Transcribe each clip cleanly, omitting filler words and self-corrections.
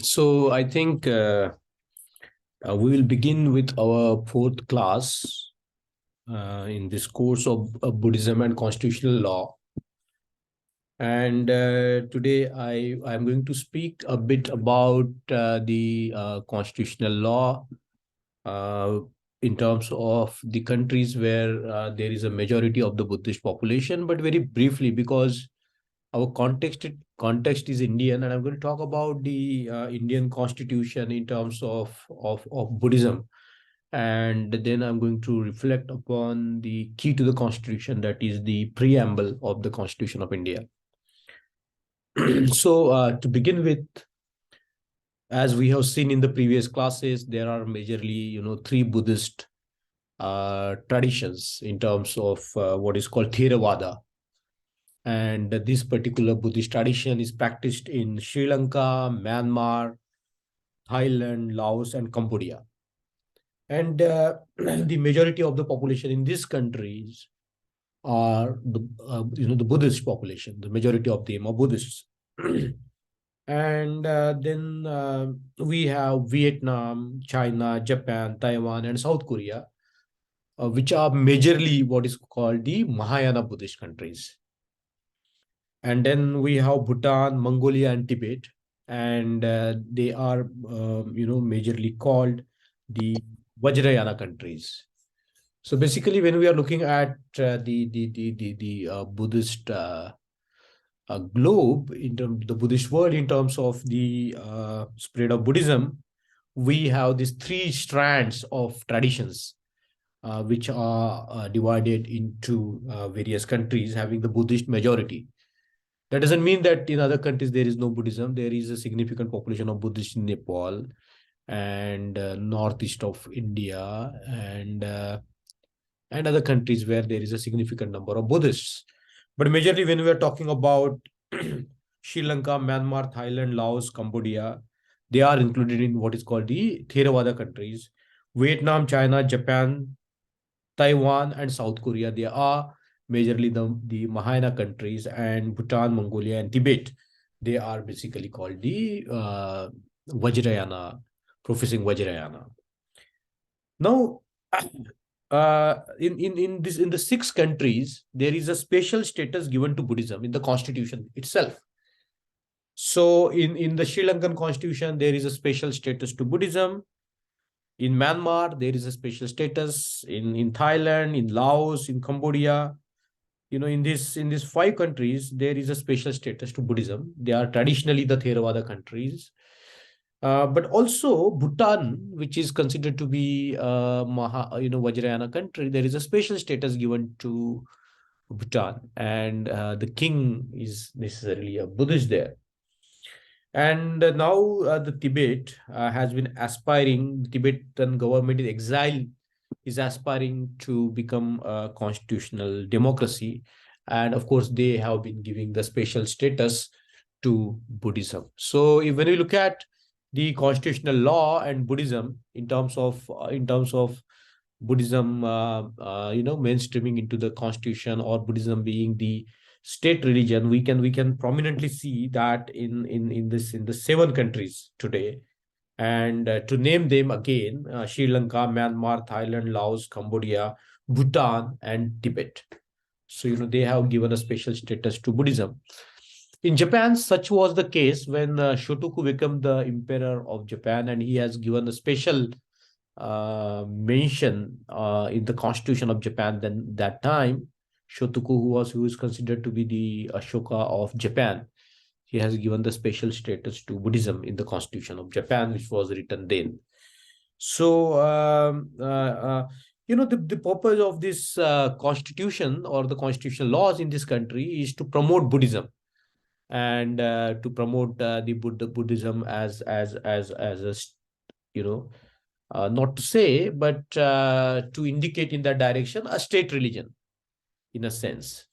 So I think we will begin with our fourth class in this course of Buddhism and constitutional law. And today I'm going to speak a bit about the constitutional law uh, in terms of the countries where there is a majority of the Buddhist population, but very briefly because our context is Indian, and I'm going to talk about the Indian constitution in terms of Buddhism, and then I'm going to reflect upon the key to the constitution, that is the preamble of the Constitution of India. So to begin with, as we have seen in the previous classes, there are majorly three Buddhist traditions in terms of what is called Theravada. And this particular Buddhist tradition is practiced in Sri Lanka, Myanmar, Thailand, Laos, and Cambodia. And the majority of the population in these countries are the Buddhist population. The majority of them are Buddhists. And then we have Vietnam, China, Japan, Taiwan, and South Korea, which are majorly what is called the Mahayana Buddhist countries. And then we have Bhutan, Mongolia, and Tibet, and they are majorly called the Vajrayana countries. So basically, when we are looking at the Buddhist globe, in terms of the Buddhist world, in terms of the spread of Buddhism, we have these three strands of traditions which are divided into various countries having the Buddhist majority. That doesn't mean that in other countries there is no Buddhism. There is a significant population of Buddhists in Nepal and northeast of India and other countries where there is a significant number of Buddhists. But majorly when we are talking about Sri Lanka, Myanmar, Thailand, Laos, Cambodia, they are included in what is called the Theravada countries. Vietnam, China, Japan, Taiwan, and South Korea, they are majorly the Mahayana countries, and Bhutan, Mongolia, and Tibet, they are basically called the Vajrayana, professing Vajrayana. Now, in the 6 countries, there is a special status given to Buddhism in the constitution itself. So in the Sri Lankan constitution, there is a special status to Buddhism. In Myanmar, there is a special status. In Thailand, in Laos, in Cambodia, in these 5 countries, there is a special status to Buddhism. They are traditionally the Theravada countries. But also Bhutan, which is considered to be Vajrayana country, there is a special status given to Bhutan, and the king is necessarily a Buddhist there. And now the Tibet has been aspiring, the Tibetan government in exile is aspiring to become a constitutional democracy. And of course, they have been giving the special status to Buddhism. So when we look at the constitutional law and Buddhism in terms of Buddhism, mainstreaming into the constitution, or Buddhism being the state religion, we can prominently see that in the 7 countries today. And to name them again, Sri Lanka, Myanmar, Thailand, Laos, Cambodia, Bhutan, and Tibet. So, they have given a special status to Buddhism. In Japan, such was the case when Shotoku became the emperor of Japan, and he has given a special mention in the constitution of Japan. Then that time, Shotoku, who is considered to be the Ashoka of Japan, he has given the special status to Buddhism in the constitution of Japan, which was written then. So, the purpose of this constitution or the constitutional laws in this country is to promote Buddhism, and to promote the Buddhism as a, not to say, but to indicate in that direction a state religion, in a sense.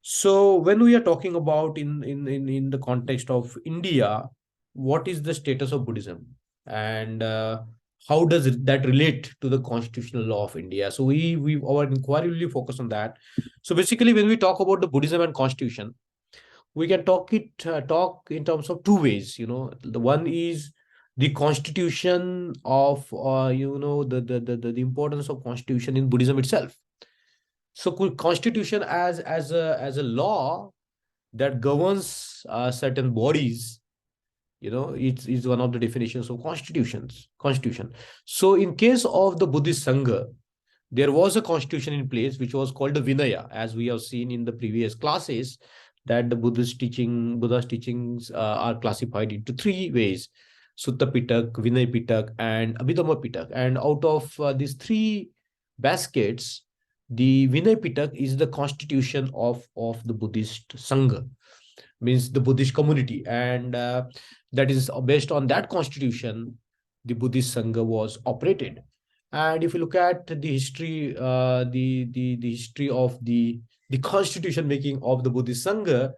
So when we are talking about in the context of India, what is the status of Buddhism, and how does that relate to the constitutional law of India? So our inquiry will focus on that. So basically, when we talk about the Buddhism and constitution, we can talk in terms of two ways. The one is the constitution of the importance of constitution in Buddhism itself. So constitution as a law that governs certain bodies, it's one of the definitions of constitution. So in case of the Buddhist Sangha, there was a constitution in place which was called the Vinaya, as we have seen in the previous classes, that the Buddha's teachings are classified into three ways: Sutta Pitak, Vinay Pitak, and Abhidhamma Pitak. And out of these three baskets, the Vinay Pitak is the constitution of the Buddhist Sangha, means the Buddhist community. And that is based on that constitution, the Buddhist Sangha was operated. And if you look at the history, the history of the constitution making of the Buddhist Sangha,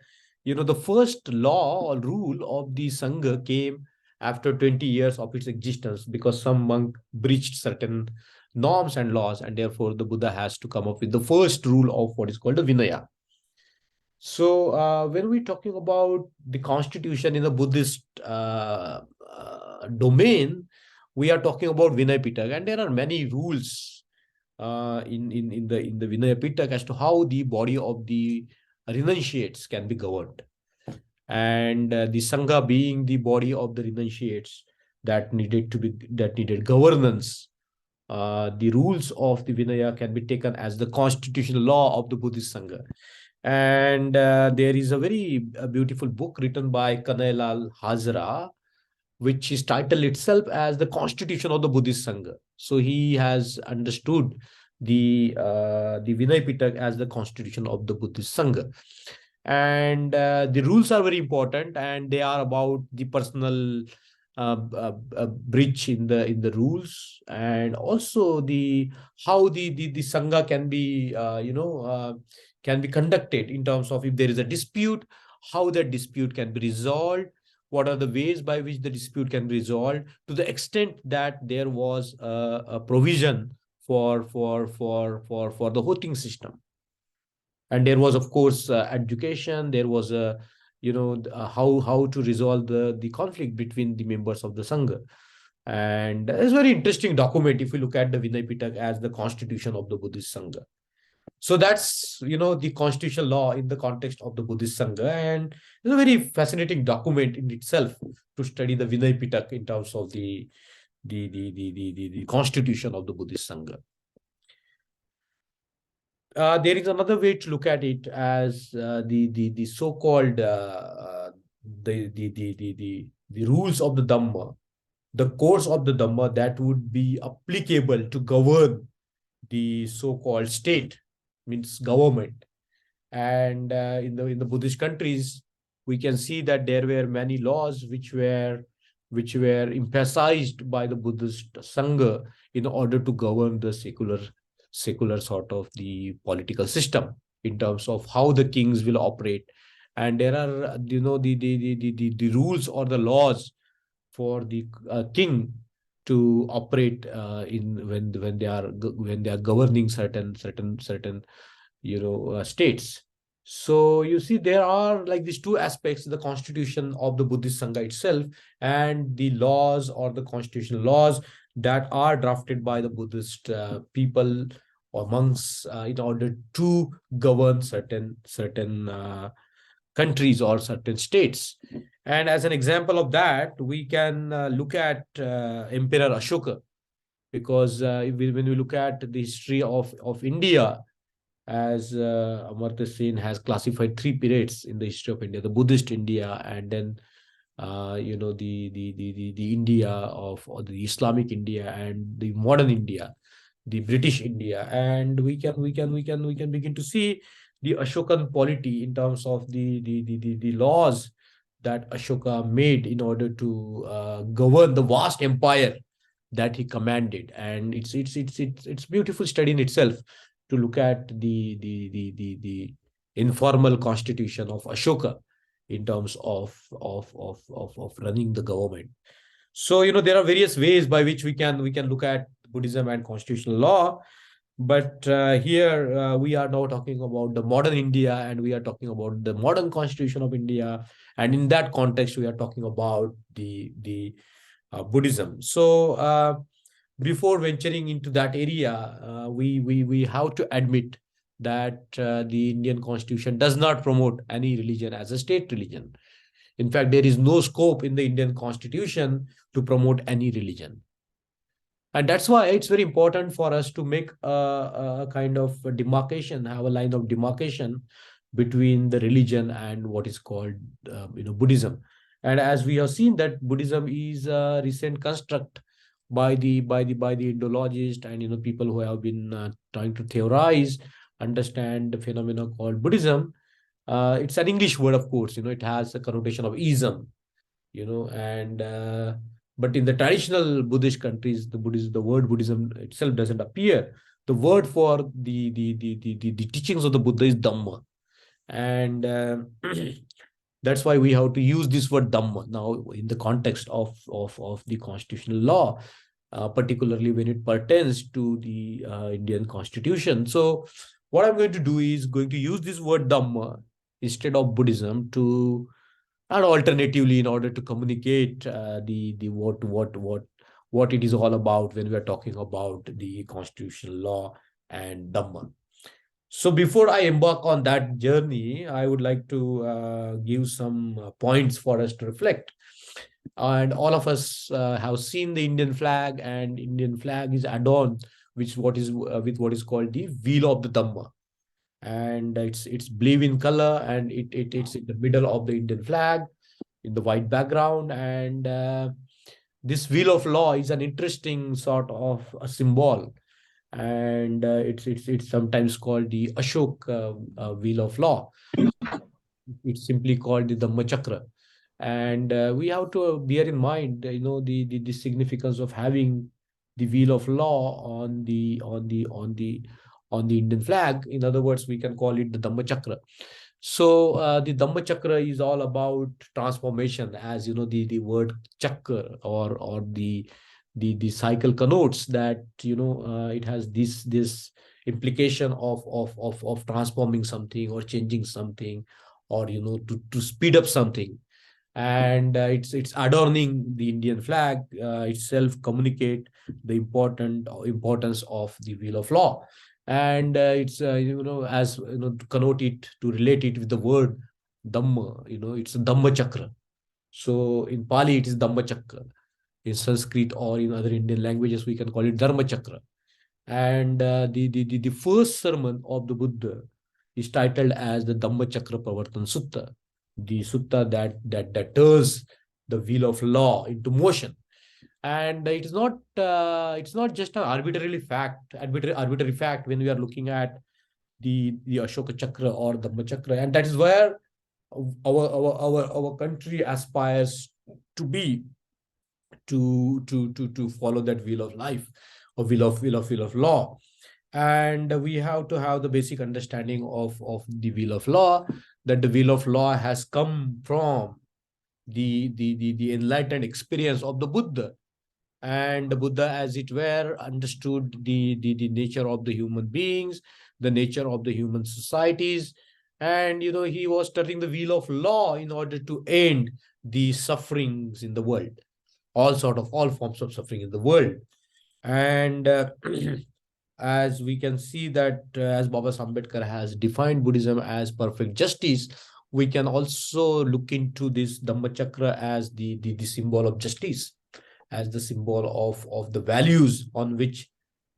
the first law or rule of the Sangha came after 20 years of its existence, because some monk breached certain norms and laws, and therefore the Buddha has to come up with the first rule of what is called the Vinaya. So when we're talking about the constitution in the Buddhist domain, we are talking about Vinaya Pitaka, and there are many rules in the Vinaya Pitaka as to how the body of the renunciates can be governed. And the Sangha being the body of the renunciates that needed governance, the rules of the Vinaya can be taken as the constitutional law of the Buddhist Sangha. And there is a very beautiful book written by Kanailal Hazra, which is titled itself as the Constitution of the Buddhist Sangha. So he has understood the Vinay Pitak as the constitution of the Buddhist Sangha. And the rules are very important, and they are about the personal breach in the rules, and also how the Sangha can be can be conducted in terms of if there is a dispute, how that dispute can be resolved, what are the ways by which the dispute can be resolved, to the extent that there was a provision for the voting system. And there was, of course, education. There was how to resolve the conflict between the members of the Sangha. And it's a very interesting document if you look at the Vinay Pitak as the constitution of the Buddhist Sangha. So that's, the constitutional law in the context of the Buddhist Sangha. And it's a very fascinating document in itself to study the Vinay Pitak in terms of the constitution of the Buddhist Sangha. There is another way to look at it as the so-called the rules of the Dhamma, the course of the Dhamma that would be applicable to govern the so-called state, means government. And in the Buddhist countries, we can see that there were many laws which were emphasized by the Buddhist Sangha in order to govern the secular sort of the political system, in terms of how the kings will operate. And there are the rules or the laws for the king to operate when they are governing certain states. So you see, there are like these two aspects: the constitution of the Buddhist Sangha itself, and the laws or the constitutional laws that are drafted by the Buddhist people or monks in order to govern certain countries or certain states. And as an example of that, we can look at Emperor Ashoka, because when we look at the history of India, as Amartya Sen has classified three periods in the history of India: the Buddhist India, and then the India or the Islamic India, and the modern India, the British India. And we can begin to see the Ashokan polity in terms of the laws that Ashoka made in order to govern the vast empire that he commanded. And it's beautiful study in itself to look at the informal constitution of Ashoka in terms of running the government. So there are various ways by which we can look at Buddhism and constitutional law. But here we are now talking about the modern India, and we are talking about the modern constitution of India. And in that context, we are talking about the Buddhism. So before venturing into that area, we have to admit that the Indian constitution does not promote any religion as a state religion. In fact, there is no scope in the Indian constitution to promote any religion. And that's why it's very important for us to make a kind of a demarcation, have a line of demarcation between the religion and what is called Buddhism. And as we have seen that Buddhism is a recent construct by the Indologist and people who have been trying to theorize, understand the phenomena called Buddhism. It's an English word, of course. It has a connotation of ism, and but in the traditional Buddhist countries, the word Buddhism itself doesn't appear. The word for the teachings of the Buddha is Dhamma, and that's why we have to use this word Dhamma now in the context of the constitutional law, particularly when it pertains to the Indian constitution. So what I'm going to do is going to use this word Dhamma instead of Buddhism, to and alternatively, in order to communicate the what it is all about when we are talking about the constitutional law and Dhamma. So before I embark on that journey, I would like to give some points for us to reflect. And all of us have seen the Indian flag, and Indian flag is adorned with what is called the wheel of the Dhamma, and it's blue in color, and it's in the middle of the Indian flag in the white background. And this wheel of law is an interesting sort of a symbol, and it's sometimes called the Ashok wheel of law. It's simply called the Dhamma Chakra. And we have to bear in mind, the significance of having the wheel of law on the Indian flag. In other words, we can call it the Dhamma Chakra. So the Dhamma Chakra is all about transformation, as the word chakra or the cycle connotes that it has this implication of transforming something or changing something, or to speed up something. And it's adorning the Indian flag itself communicate the importance of the wheel of law. And it's as to connote it, to relate it with the word Dhamma, it's a Dhamma Chakra. So in Pali it is Dhamma Chakra. In Sanskrit or in other Indian languages we can call it Dharma Chakra. And the first sermon of the Buddha is titled as the Dhamma Chakra Pravartan Sutta, the sutta that turns the wheel of law into motion. And it's not just an arbitrary fact when we are looking at the Ashoka Chakra or the Dhamma Chakra. And that is where our country aspires to be, to follow that wheel of life, or wheel of law. And we have to have the basic understanding of the wheel of law, that the wheel of law has come from the enlightened experience of the Buddha. And the Buddha, as it were, understood the nature of the human beings, the nature of the human societies. And he was turning the wheel of law in order to end the sufferings in the world, all forms of suffering in the world. And as we can see that as Baba Ambedkar has defined Buddhism as perfect justice, we can also look into this Dhamma Chakra as the symbol of justice, as the symbol of the values on which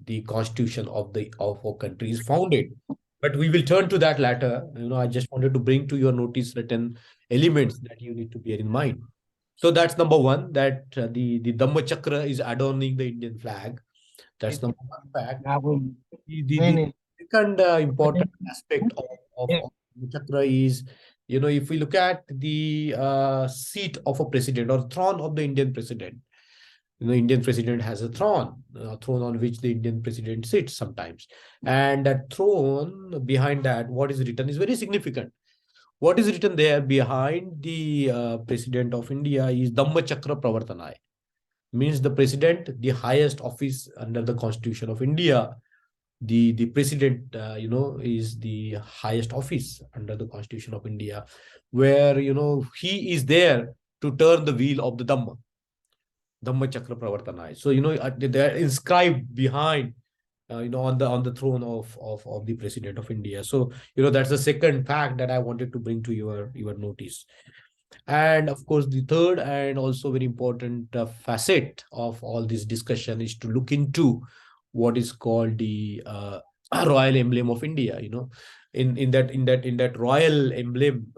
the constitution of our country is founded. But we will turn to that later. I just wanted to bring to your notice certain elements that you need to bear in mind. So that's number one, that the Dhamma Chakra is adorning the Indian flag. That's number one fact. The second important aspect of the chakra is, if we look at the seat of a president or throne of the Indian president, Indian president has a throne on which the Indian president sits sometimes. And that throne, behind that, what is written is very significant. What is written there behind the president of India is Dhamma Chakra Pravartanaya. Means the president, the highest office under the Constitution of India, the president, is the highest office under the Constitution of India, where he is there to turn the wheel of the Dhamma Chakra Pravartana. So they are inscribed behind, on the throne of the president of India. So that's the second fact that I wanted to bring to your notice. And of course, the third and also very important facet of all this discussion is to look into what is called the royal emblem of India. In that royal emblem,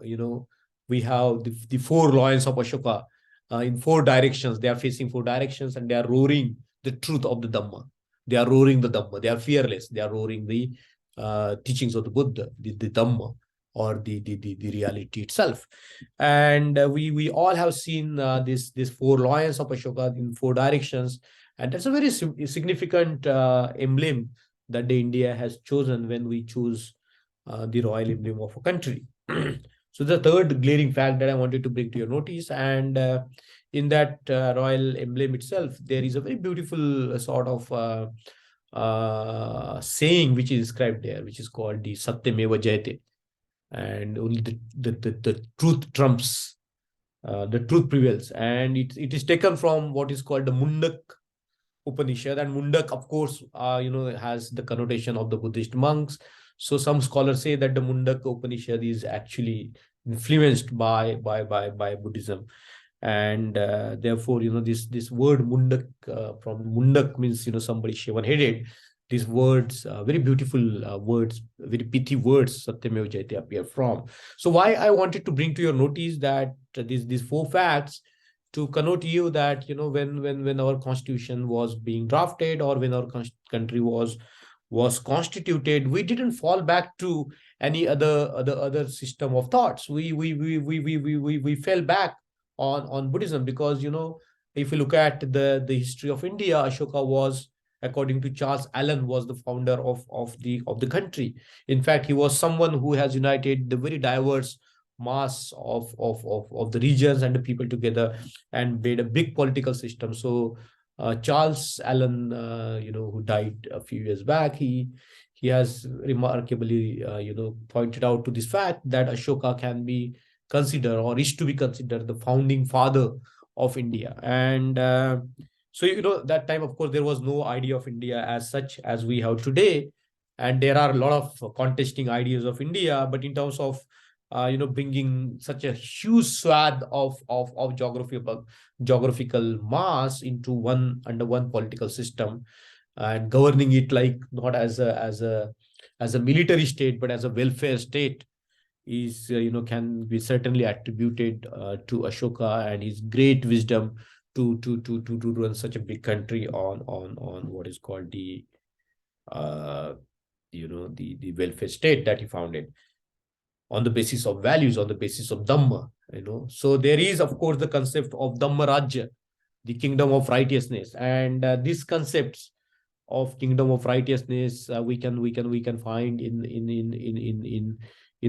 we have the four lions of Ashoka in four directions. They are facing four directions, and they are roaring the truth of the Dhamma. They are roaring the Dhamma. They are fearless. They are roaring the teachings of the Buddha, the Dhamma, or the reality itself. And we all have seen this four lions of Ashoka in four directions, and that's a very significant emblem that the India has chosen when we choose the royal emblem of a country. So the third glaring fact that I wanted to bring to your notice, and in that royal emblem itself, there is a very beautiful sort of saying which is described there, which is called the Satyameva Jayate, and only the truth trumps, the truth prevails. And it is taken from what is called the Mundak Upanishad. And Mundak, of course, has the connotation of the Buddhist monks. So some scholars say that the Mundak Upanishad is actually influenced by Buddhism. And therefore, this word Mundak, from Mundak means somebody shaven-headed. These words, very beautiful words, very pithy words, Satyameva Jayate, appear from. So why I wanted to bring to your notice that these four facts, to connote you that when our constitution was being drafted, or when our country was constituted, we didn't fall back to any other system of thoughts. We fell back on Buddhism, because if you look at the history of India, Ashoka was, according to Charles Allen, was the founder of the country. In fact, he was someone who has united the very diverse mass of the regions and the people together, and made a big political system. So Charles Allen, who died a few years back, he has remarkably pointed out to this fact that Ashoka can be considered, or is to be considered, the founding father of India. And so that time, of course, there was no idea of India as such as we have today, and there are a lot of contesting ideas of India. But in terms of bringing such a huge swath of geographical mass into under one political system, and governing it like not as a military state, but as a welfare state, is can be certainly attributed to Ashoka and his great wisdom to run such a big country on what is called the the welfare state that he founded, on the basis of values, on the basis of Dhamma. So there is, of course, the concept of Dhamma Rajya, the kingdom of righteousness. And these concepts of kingdom of righteousness, we can find in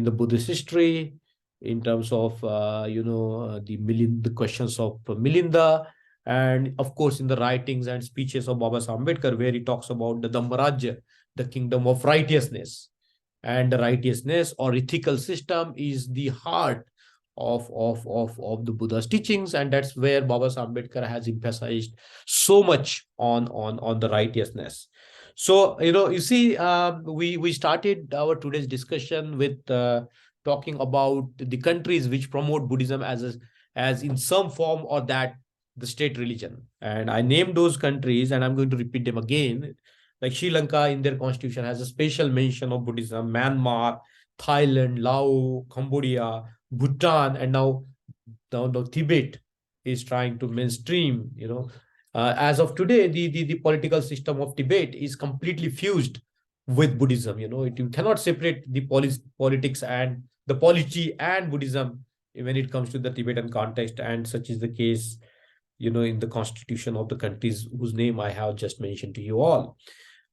the Buddhist history, in terms of the questions of Milinda, and of course in the writings and speeches of Baba Ambedkar, where he talks about the Dhamma Rajya, the kingdom of righteousness. And the righteousness or ethical system is the heart of the Buddha's teachings, and that's where Baba Ambedkar has emphasized so much on the righteousness. So you see, we started our today's discussion with talking about the countries which promote Buddhism as in some form or that the state religion, and I named those countries, and I'm going to repeat them again. Like Sri Lanka, in their constitution, has a special mention of Buddhism. Myanmar, Thailand, Laos, Cambodia, Bhutan, and now Tibet is trying to mainstream. As of today, the political system of Tibet is completely fused with Buddhism. You cannot separate the politics and the polity and Buddhism when it comes to the Tibetan context, and such is the case, in the constitution of the countries whose name I have just mentioned to you all.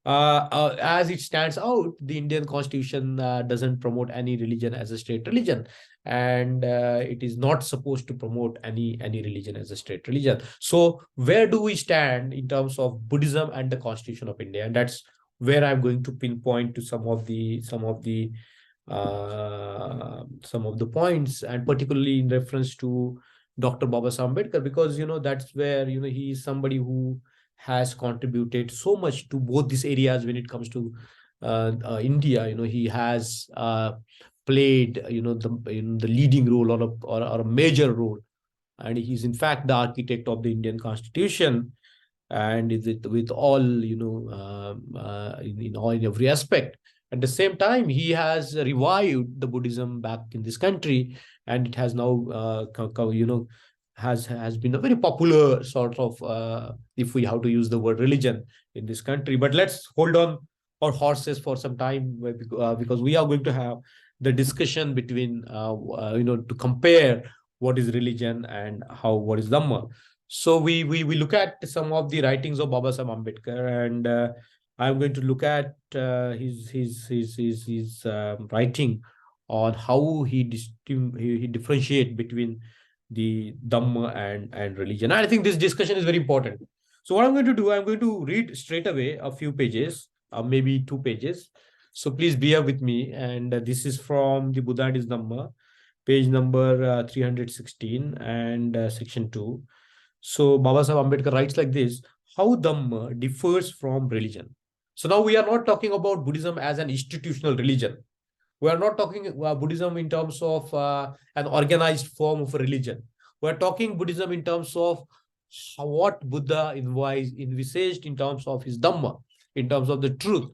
As it stands out, the Indian constitution doesn't promote any religion as a state religion, and it is not supposed to promote any religion as a state religion. So where do we stand in terms of Buddhism and the constitution of India? And that's where I'm going to pinpoint to some of the points, and particularly in reference to Dr. Babasaheb Ambedkar, because that's where he is somebody who has contributed so much to both these areas when it comes to India. He has played the leading role, or a major role, and he's in fact the architect of the Indian Constitution, and is it with all in every aspect. At the same time, he has revived the Buddhism back in this country, and it has now has been a very popular sort of, if we have to use the word religion in this country. But let's hold on our horses for some time, because we are going to have the discussion between to compare what is religion and what is Dhamma. So we look at some of the writings of Babasaheb Ambedkar, and I'm going to look at his writing on how he differentiate between the Dhamma and religion. And I think this discussion is very important. So what I'm going to do, I'm going to read straight away a few pages, maybe 2 pages. So please bear with me. And this is from the Buddha and his Dhamma, page number 316 and section 2. So Babasaheb Ambedkar writes like this: how Dhamma differs from religion. So now we are not talking about Buddhism as an institutional religion. We are not talking Buddhism in terms of an organized form of a religion. We are talking Buddhism in terms of what Buddha envisaged in terms of his Dhamma, in terms of the truth.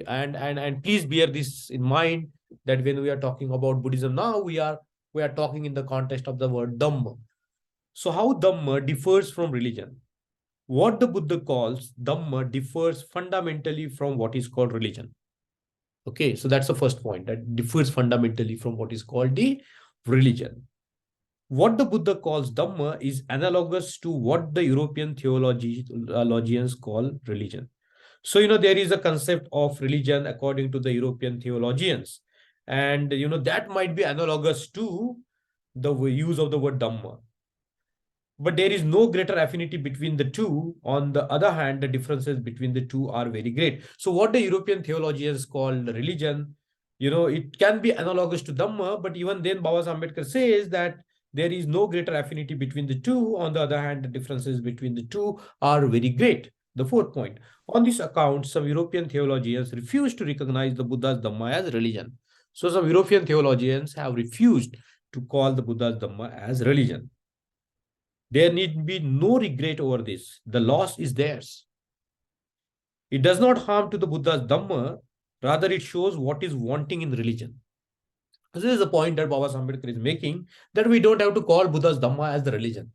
And please bear this in mind, that when we are talking about Buddhism now, we are talking in the context of the word Dhamma. So how Dhamma differs from religion? What the Buddha calls Dhamma differs fundamentally from what is called religion. Okay, so that's the first point, that differs fundamentally from what is called the religion. What the Buddha calls Dhamma is analogous to what the European theologians call religion. So, there is a concept of religion according to the European theologians. And, that might be analogous to the use of the word Dhamma. But there is no greater affinity between the two. On the other hand, the differences between the two are very great. So what the European theologians call religion, it can be analogous to Dhamma, but even then Babasaheb Ambedkar says that there is no greater affinity between the two. On the other hand, the differences between the two are very great. The fourth point: on this account, some European theologians refuse to recognize the Buddha's Dhamma as religion. So some European theologians have refused to call the Buddha's Dhamma as religion. There need be no regret over this. The loss is theirs. It does not harm to the Buddha's Dhamma, rather it shows what is wanting in religion. This is the point that Babasaheb Ambedkar is making, that we don't have to call Buddha's Dhamma as the religion.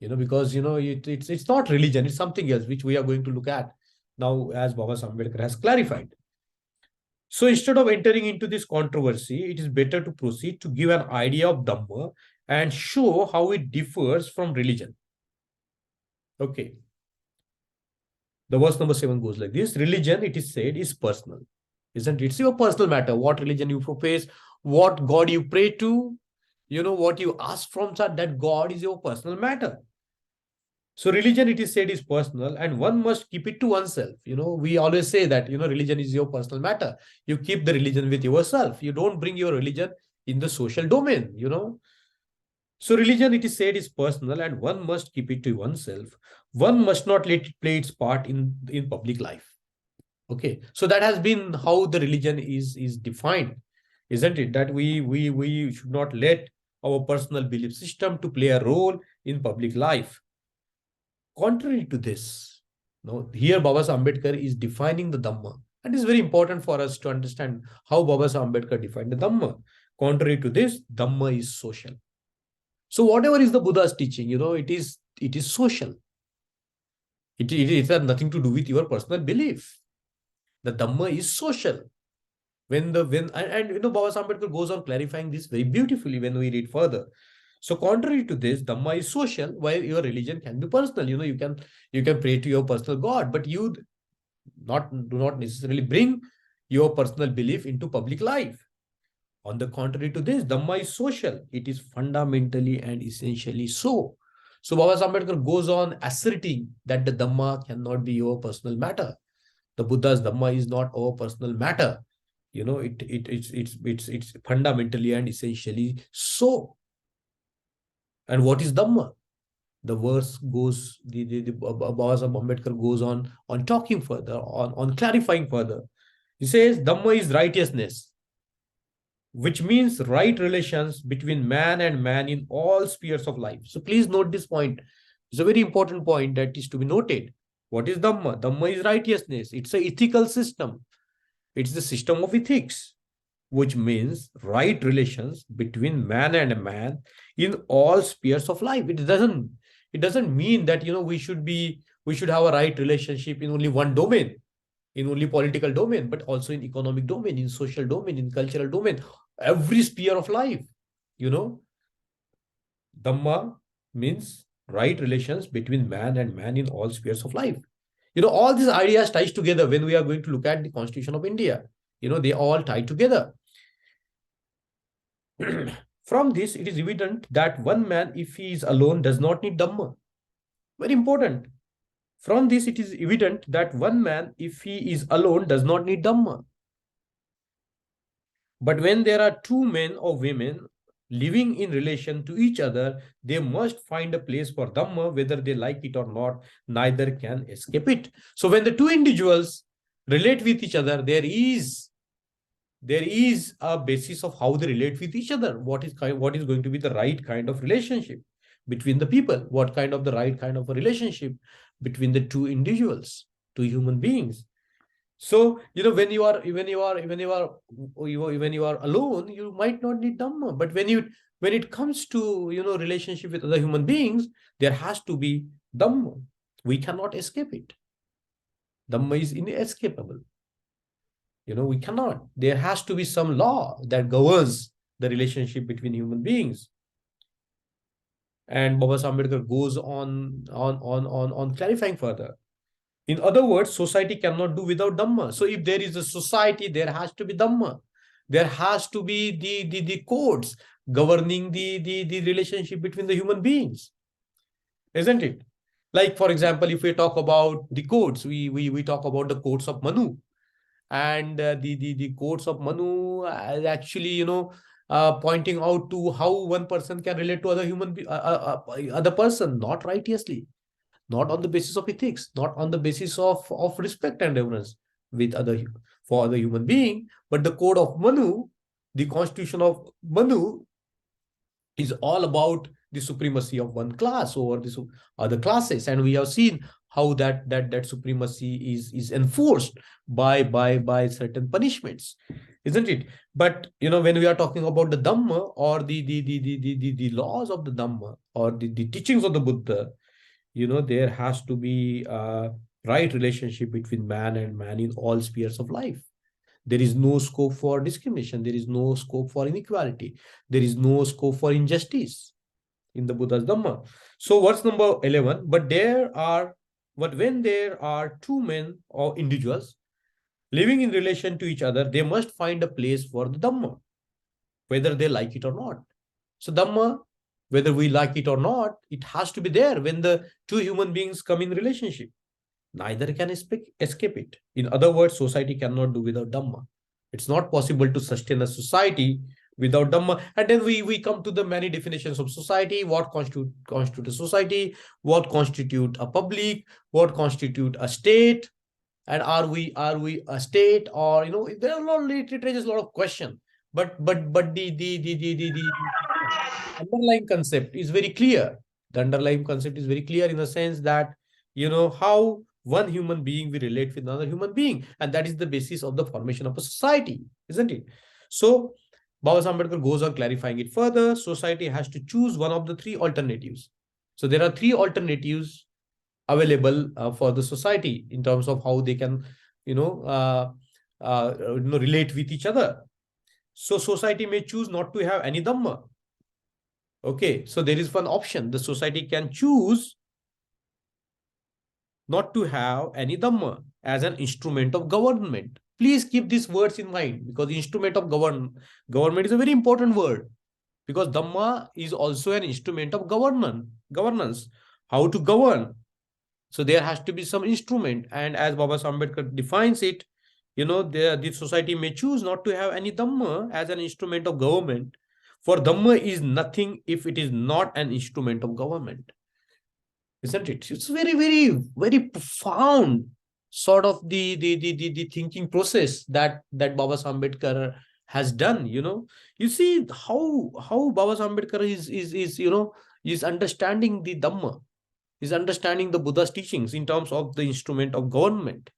Because it's not religion, it's something else, which we are going to look at now, as Babasaheb Ambedkar has clarified. So instead of entering into this controversy, it is better to proceed to give an idea of Dhamma and show how it differs from religion. Okay. The verse number 7 goes like this: religion, it is said, is personal. Isn't it? It's your personal matter. What religion you profess, what God you pray to, what you ask from that God is your personal matter. So religion, it is said, is personal, and one must keep it to oneself. We always say that, religion is your personal matter. You keep the religion with yourself. You don't bring your religion in the social domain, So religion, it is said, is personal, and one must keep it to oneself. One must not let it play its part in public life. Okay, so that has been how the religion is defined, isn't it? That we should not let our personal belief system to play a role in public life. Contrary to this, here Babasaheb Ambedkar is defining the Dhamma, and it's very important for us to understand how Babasaheb Ambedkar defined the Dhamma. Contrary to this, Dhamma is social. So whatever is the Buddha's teaching, it is social. It has nothing to do with your personal belief. The Dhamma is social. Babasaheb Ambedkar goes on clarifying this very beautifully when we read further. So contrary to this, Dhamma is social, while your religion can be personal. You can pray to your personal God, but you do not necessarily bring your personal belief into public life. On the contrary to this, Dhamma is social. It is fundamentally and essentially so. So Babasaheb Ambedkar goes on asserting that the Dhamma cannot be your personal matter. The Buddha's Dhamma is not our personal matter. It's fundamentally and essentially so. And what is Dhamma? The verse goes, the Baba Sahib Ambedkar goes on talking further, on clarifying further. He says Dhamma is righteousness, which means right relations between man and man in all spheres of life. So please note this point. It's a very important point that is to be noted. What is Dhamma? Dhamma is righteousness. It's an ethical system. It's the system of ethics, which means right relations between man and man in all spheres of life. It doesn't mean that we should have a right relationship in only one domain, in only political domain, but also in economic domain, in social domain, in cultural domain, every sphere of life. Dhamma means right relations between man and man in all spheres of life. All these ideas ties together when we are going to look at the Constitution of India. They all tie together. From this, it is evident that one man, if he is alone, does not need Dhamma. Very important. From this, it is evident that one man, if he is alone, does not need Dhamma. But when there are two men or women living in relation to each other, they must find a place for Dhamma, whether they like it or not. Neither can escape it. So when the two individuals relate with each other, there is a basis of how they relate with each other. What is going to be the right kind of relationship between the people? What kind of the right kind of a relationship between the two individuals, two human beings? So when you are alone, you might not need Dhamma. But when it comes to relationship with other human beings, there has to be Dhamma. We cannot escape it. Dhamma is inescapable. We cannot. There has to be some law that governs the relationship between human beings. And Baba Ambedkar goes on clarifying further. In other words, society cannot do without Dhamma. So if there is a society, there has to be Dhamma. There has to be the codes governing the relationship between the human beings. Isn't it? Like, for example, if we talk about the codes, we talk about the codes of Manu. And the codes of Manu is actually, pointing out to how one person can relate to other person, not righteously, not on the basis of ethics, not on the basis of respect and reverence for other human being. But the code of Manu, the constitution of Manu, is all about the supremacy of one class over the other classes. And we have seen how that supremacy is enforced by certain punishments, isn't it? But when we are talking about the Dhamma, or the laws of the Dhamma, or the teachings of the Buddha, there has to be a right relationship between man and man in all spheres of life. There is no scope for discrimination. There is no scope for inequality. There is no scope for injustice in the Buddha's Dhamma. So verse number 11, but when there are two men or individuals living in relation to each other, they must find a place for the Dhamma, whether they like it or not. So Dhamma, whether we like it or not, it has to be there when the two human beings come in relationship. Neither can escape it. In other words, society cannot do without Dhamma. It's not possible to sustain a society without Dhamma. And then we come to the many definitions of society. What constitute a society? What constitute a public? What constitute a state? And are we a state? Or there are a lot of literature, raises a lot of questions. But the underlying concept is very clear. The underlying concept is very clear in the sense that how one human being will relate with another human being, and that is the basis of the formation of a society, isn't it? So Baba Ambedkar goes on clarifying it further. Society has to choose one of the three alternatives. So there are three alternatives available for the society in terms of how they can relate with each other. So society may choose not to have any Dhamma. Okay, so there is one option. The society can choose not to have any Dhamma as an instrument of government. Please keep these words in mind, because instrument of government is a very important word, because Dhamma is also an instrument of governance. How to govern. So there has to be some instrument. And as Baba Ambedkar defines it, the society may choose not to have any Dhamma as an instrument of government. For Dhamma is nothing if it is not an instrument of government. Isn't it? It's very, very, very profound sort of the thinking process that Baba Ambedkar has done. You see how Baba Ambedkar is understanding the Dhamma, is understanding the Buddha's teachings in terms of the instrument of government,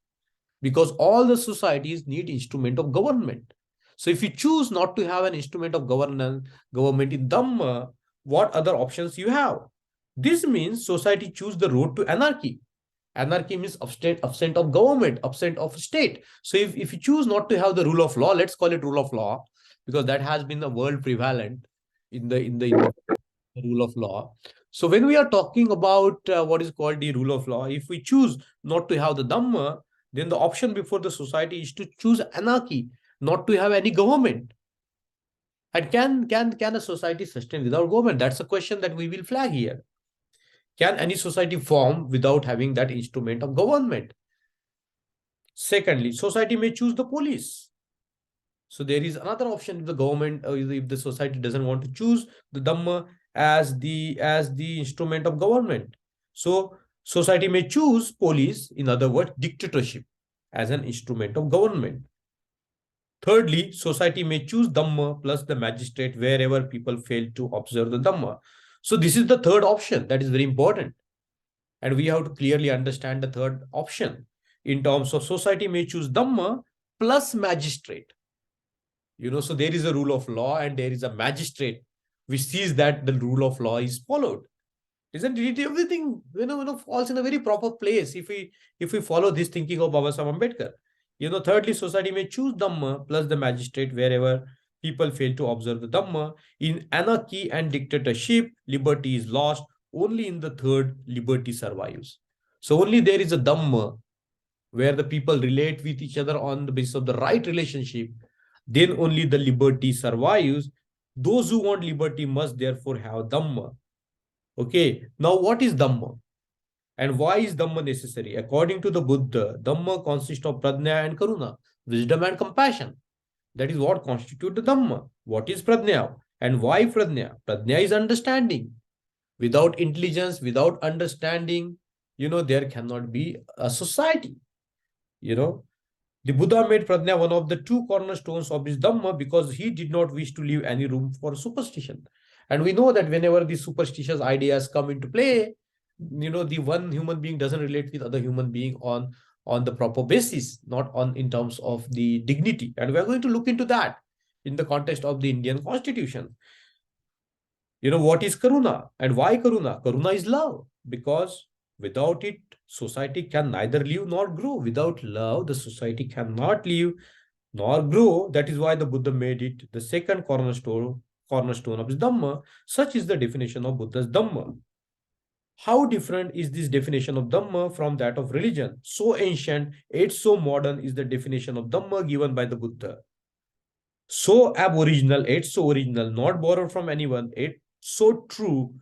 because all the societies need instrument of government. So if you choose not to have an instrument of government in Dhamma, what other options you have? This means society choose the road to anarchy. Anarchy means absent of government, absent of state. So if you choose not to have the rule of law, let's call it rule of law, because that has been the world prevalent in the rule of law. So when we are talking about what is called the rule of law, if we choose not to have the Dhamma, then the option before the society is to choose anarchy, not to have any government. And can a society sustain without government? That's a question that we will flag here. Can any society form without having that instrument of government? Secondly, society may choose the police. So there is another option if the government, if the society doesn't want to choose the Dhamma as the instrument of government. So society may choose police, in other words, dictatorship, as an instrument of government. Thirdly, society may choose Dhamma plus the magistrate wherever people fail to observe the Dhamma. So this is the third option that is very important. And we have to clearly understand the third option in terms of society may choose Dhamma plus magistrate. So there is a rule of law and there is a magistrate which sees that the rule of law is followed. Isn't it? Everything falls in a very proper place if we follow this thinking of Baba Saheb Ambedkar. Thirdly, society may choose Dhamma plus the magistrate wherever people fail to observe the Dhamma. In anarchy and dictatorship, liberty is lost. Only in the third, liberty survives. So only there is a Dhamma where the people relate with each other on the basis of the right relationship. Then only the liberty survives. Those who want liberty must therefore have Dhamma. Okay, now what is Dhamma? And why is Dhamma necessary? According to the Buddha, Dhamma consists of Prajna and Karuna, wisdom and compassion. That is what constitutes the Dhamma. What is Prajna? And why Prajna? Prajna is understanding. Without intelligence, without understanding, there cannot be a society. The Buddha made Prajna one of the two cornerstones of his Dhamma because he did not wish to leave any room for superstition. And we know that whenever these superstitious ideas come into play, the one human being doesn't relate with other human being on the proper basis, not on in terms of the dignity. And we're going to look into that in the context of the Indian Constitution. What is Karuna and why Karuna? Karuna is love, because without it, society can neither live nor grow. Without love, the society cannot live nor grow. That is why the Buddha made it the second cornerstone of his Dhamma. Such is the definition of Buddha's Dhamma. How different is this definition of Dhamma from that of religion? So ancient, yet so modern is the definition of Dhamma given by the Buddha. So aboriginal, yet so original, not borrowed from anyone, yet so true.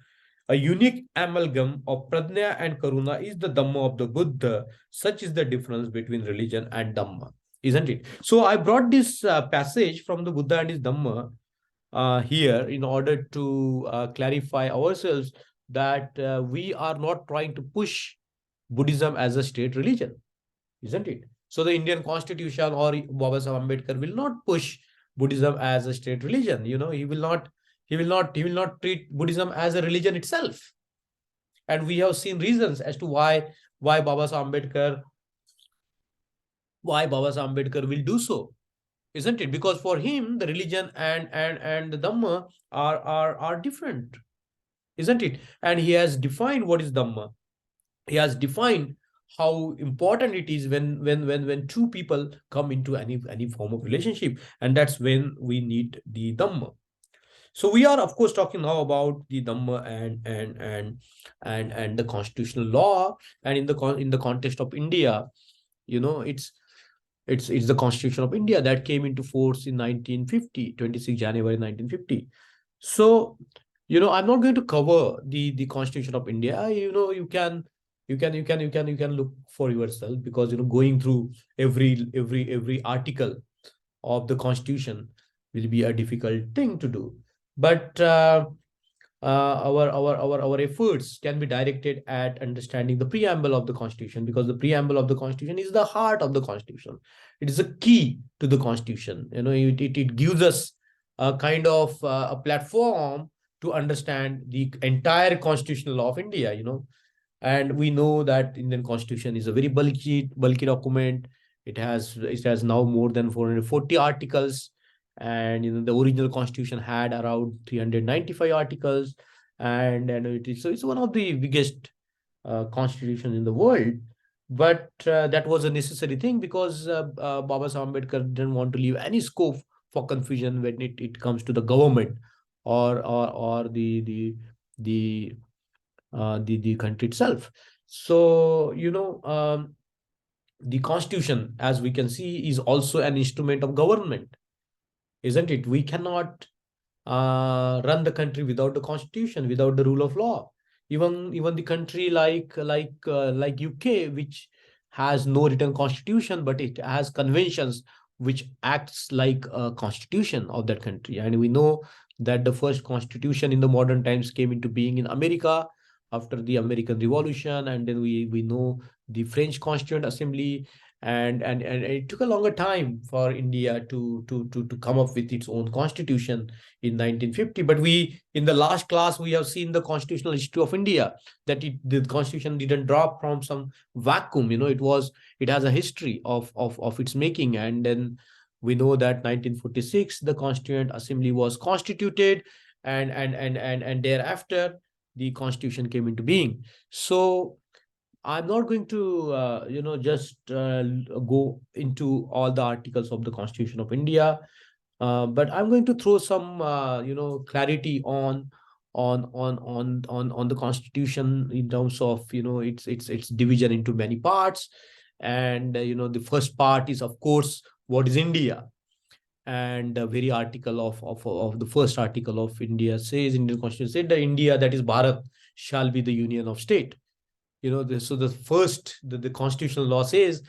A unique amalgam of Prajna and Karuna is the Dhamma of the Buddha. Such is the difference between religion and Dhamma, isn't it? So I brought this passage from the Buddha and his Dhamma here in order to clarify ourselves that we are not trying to push Buddhism as a state religion, isn't it? So the Indian Constitution or Baba Saheb Ambedkar will not push Buddhism as a state religion. He will not treat Buddhism as a religion itself. And we have seen reasons as to why Baba Saheb Ambedkar will do so, isn't it? Because for him, the religion and the Dhamma are different, isn't it? And he has defined what is Dhamma. He has defined how important it is when two people come into any form of relationship, and that's when we need the Dhamma. So we are, of course, talking now about the Dhamma and the constitutional law, and in the context of India, it's the Constitution of India that came into force in 1950, 26 January 1950. So I'm not going to cover the Constitution of India. You can You can look for yourself, because going through every article of the constitution will be a difficult thing to do. But our efforts can be directed at understanding the preamble of the constitution, because the preamble of the constitution is the heart of the constitution. It is a key to the constitution. It gives us a kind of a platform to understand the entire constitutional law of India. And we know that Indian constitution is a very bulky document. It has now more than 440 articles, and the original constitution had around 395 articles. And it's one of the biggest constitutions in the world. But that was a necessary thing, because Baba Saheb Ambedkar didn't want to leave any scope for confusion when it comes to the government, or the country itself. So the constitution, as we can see, is also an instrument of government, isn't it? We cannot run the country without the constitution, without the rule of law. Even the country like UK, which has no written constitution, but it has conventions which acts like a constitution of that country. And we know that the first constitution in the modern times came into being in America after the American Revolution, and then we know the French Constituent Assembly. And it took a longer time for India to come up with its own constitution in 1950. But in the last class, we have seen the constitutional history of India, that the constitution didn't drop from some vacuum. It has a history of its making. And then we know that 1946 the Constituent Assembly was constituted, and thereafter the constitution came into being. So I'm not going to, just go into all the articles of the Constitution of India, but I'm going to throw some, clarity on the Constitution, in terms of its division into many parts. And the first part is, of course, what is India? And the very article of the first article of India says, Indian Constitution said that India, that is Bharat, shall be the union of state. So the constitutional law says,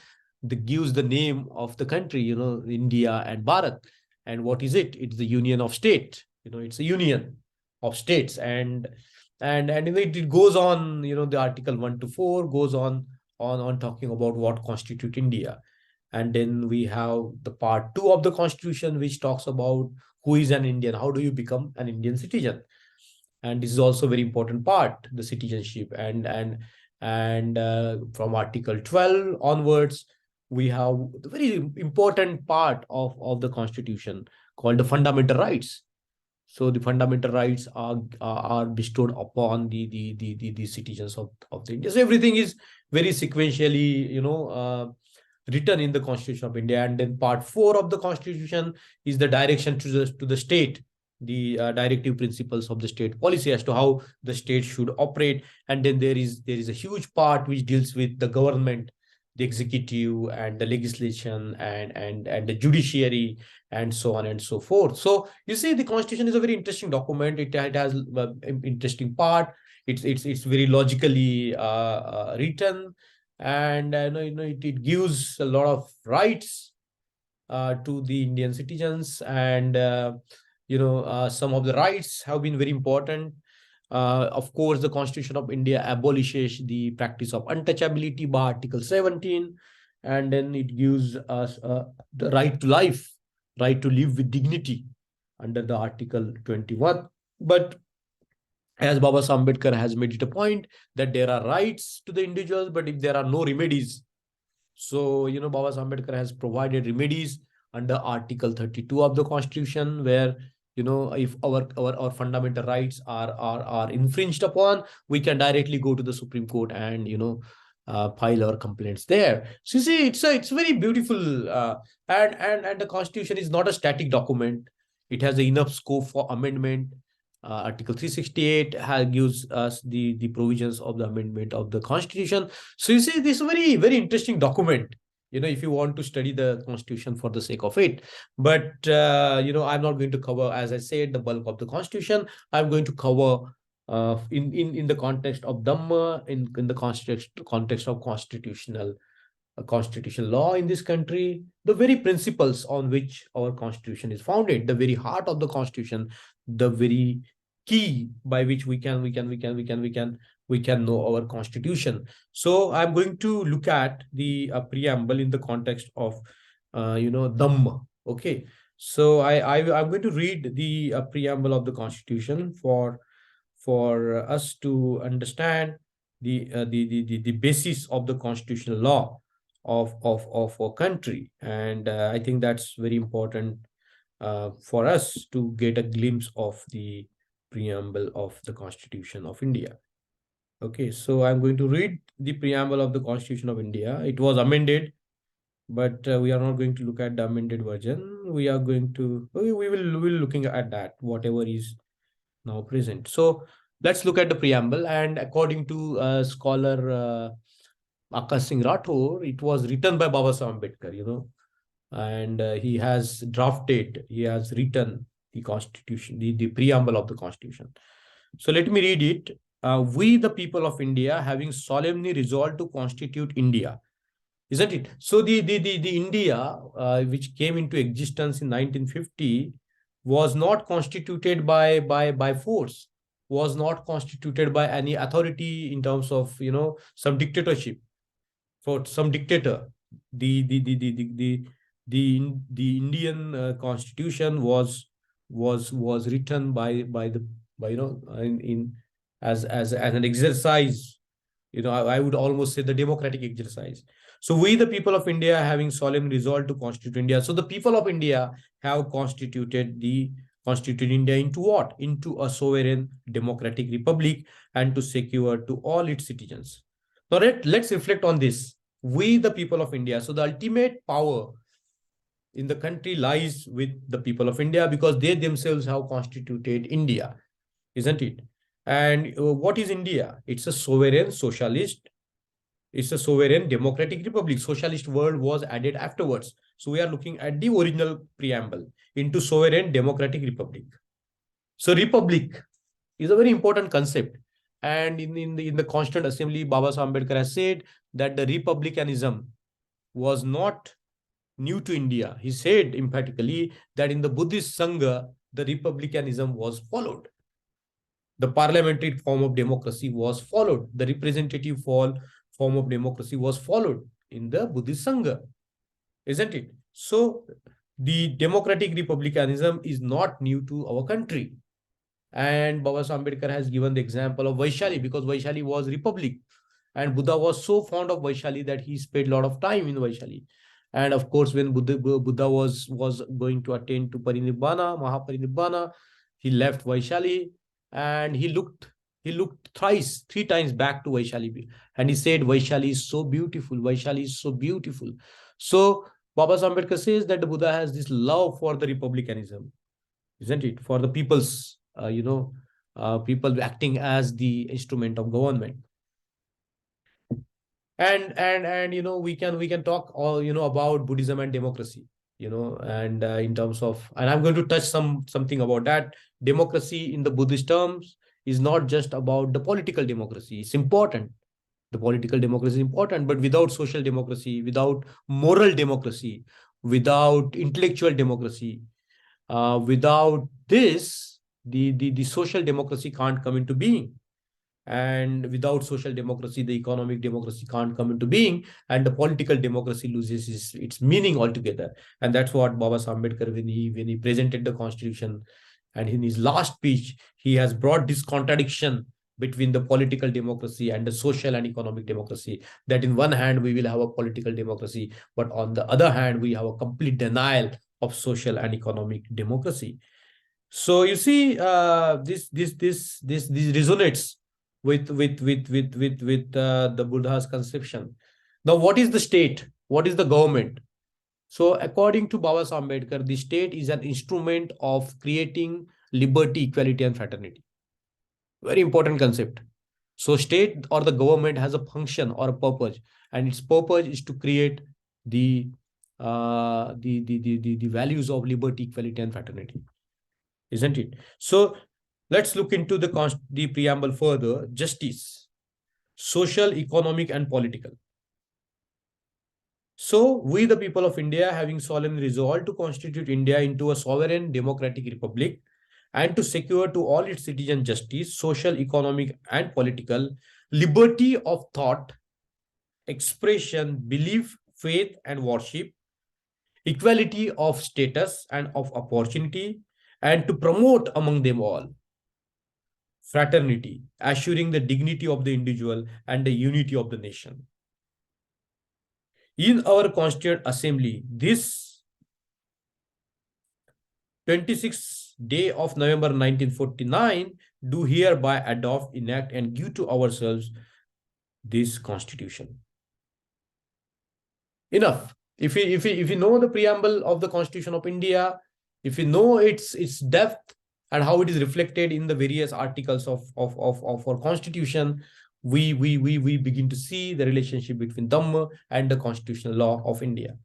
gives the name of the country, India and Bharat. And what is it? It's the union of state. It's a union of states. And it goes on, the article 1 to 4 goes on talking about what constitute India. And then we have the part 2 of the constitution, which talks about who is an Indian, how do you become an Indian citizen. And this is also a very important part, the citizenship. And from article 12 onwards, we have the very important part of the constitution called the fundamental rights. So the fundamental rights are bestowed upon the citizens of the India. So everything is very sequentially, written in the Constitution of India. And then part 4 of the Constitution is the direction to the state, the directive principles of the state policy as to how the state should operate. And then there is a huge part which deals with the government, the executive, and the legislation, and the judiciary, and so on and so forth. So you see, the Constitution is a very interesting document. It has an interesting part. It's very logically written, and it gives a lot of rights to the Indian citizens. And some of the rights have been very important. Of course, the Constitution of India abolishes the practice of untouchability by Article 17, and then it gives us the right to life, right to live with dignity under the Article 21. But as Baba Saheb Ambedkar has made it a point that there are rights to the individuals, but if there are no remedies, so Baba Saheb Ambedkar has provided remedies under Article 32 of the Constitution, where if our fundamental rights are infringed upon, we can directly go to the Supreme Court and file our complaints there. So you see, it's very beautiful, and the Constitution is not a static document. It has enough scope for amendment. Article 368 gives us the provisions of the amendment of the Constitution. So you see, this is a very, very interesting document, if you want to study the Constitution for the sake of it. But I'm not going to cover, as I said, the bulk of the Constitution. I'm going to cover in the context of Dhamma, in the context of constitutional law in this country, the very principles on which our constitution is founded, the very heart of the constitution, the very key by which we can know our constitution. So I'm going to look at the preamble in the context of Dhamma. Okay, so I'm going to read the preamble of the constitution for us to understand the basis of the constitutional law of our country. And I think that's very important for us to get a glimpse of the preamble of the Constitution of India. Okay, so I'm going to read the preamble of the Constitution of India. It was amended, but we are not going to look at the amended version. We are going to, we will looking at that, whatever is now present. So let's look at the preamble. And according to scholar Akash Singh Rathore, it was written by Baba Sahib Ambedkar, and he has written the constitution, the preamble of the constitution. So let me read it. We, the people of India, having solemnly resolved to constitute India, isn't it? So the India, which came into existence in 1950, was not constituted by force, was not constituted by any authority in terms of some dictatorship, for some dictator. The Indian constitution was written by in as an exercise. I would almost say the democratic exercise. So we, the people of India, having solemnly resolved to constitute India. So the people of India have constituted India into what? Into a sovereign democratic republic, and to secure to all its citizens. Now let's reflect on this. We, the people of India. So the ultimate power in the country lies with the people of India, because they themselves have constituted India, isn't it? And what is India? It's a sovereign socialist. It's a sovereign democratic republic. Socialist word was added afterwards. So we are looking at the original preamble, into sovereign democratic republic. So republic is a very important concept. And in the Constituent Assembly, Baba Sahib Ambedkar has said that the republicanism was not new to India. He said emphatically that in the Buddhist Sangha, the republicanism was followed. The parliamentary form of democracy was followed. The representative form of democracy was followed in the Buddhist Sangha, isn't it? So the democratic republicanism is not new to our country. And Baba Sahib Ambedkar has given the example of Vaishali, because Vaishali was republic. And Buddha was so fond of Vaishali that he spent a lot of time in Vaishali. And of course, when Buddha was going to attain to Parinibbana, Mahaparinibbana, he left Vaishali, and he looked three times back to Vaishali, and he said, Vaishali is so beautiful, Vaishali is so beautiful. So Baba Sahib Ambedkar says that the Buddha has this love for the republicanism, isn't it? For the people's, people acting as the instrument of government. And we can talk all about Buddhism and democracy, and in terms of, and I'm going to touch something about that. Democracy in the Buddhist terms is not just about the political democracy. It's important. The political democracy is important, but without social democracy, without moral democracy, without intellectual democracy, without this, the social democracy can't come into being. And without social democracy, the economic democracy can't come into being, and the political democracy loses its meaning altogether. And that's what Baba Sahib Ambedkar, when he presented the constitution, and in his last speech, he has brought this contradiction between the political democracy and the social and economic democracy, that in one hand we will have a political democracy, but on the other hand we have a complete denial of social and economic democracy. So you see, this resonates with the Buddha's conception. Now, what is the state? What is the government? So according to Baba Sahib Ambedkar, the state is an instrument of creating liberty, equality, and fraternity. Very important concept. So state or the government has a function or a purpose, and its purpose is to create the values of liberty, equality, and fraternity, isn't it? So Let's look into the preamble further. Justice, social, economic, and political. So, we, the people of India, having solemnly resolved to constitute India into a sovereign democratic republic and to secure to all its citizens justice, social, economic, and political, liberty of thought, expression, belief, faith, and worship, equality of status and of opportunity, and to promote among them all fraternity, assuring the dignity of the individual and the unity of the nation. In our Constituent Assembly, this 26th day of November 1949, do hereby adopt, enact, and give to ourselves this Constitution. Enough. If we know the preamble of the Constitution of India, if we know its depth and how it is reflected in the various articles of our Constitution, we begin to see the relationship between Dhamma and the constitutional law of India.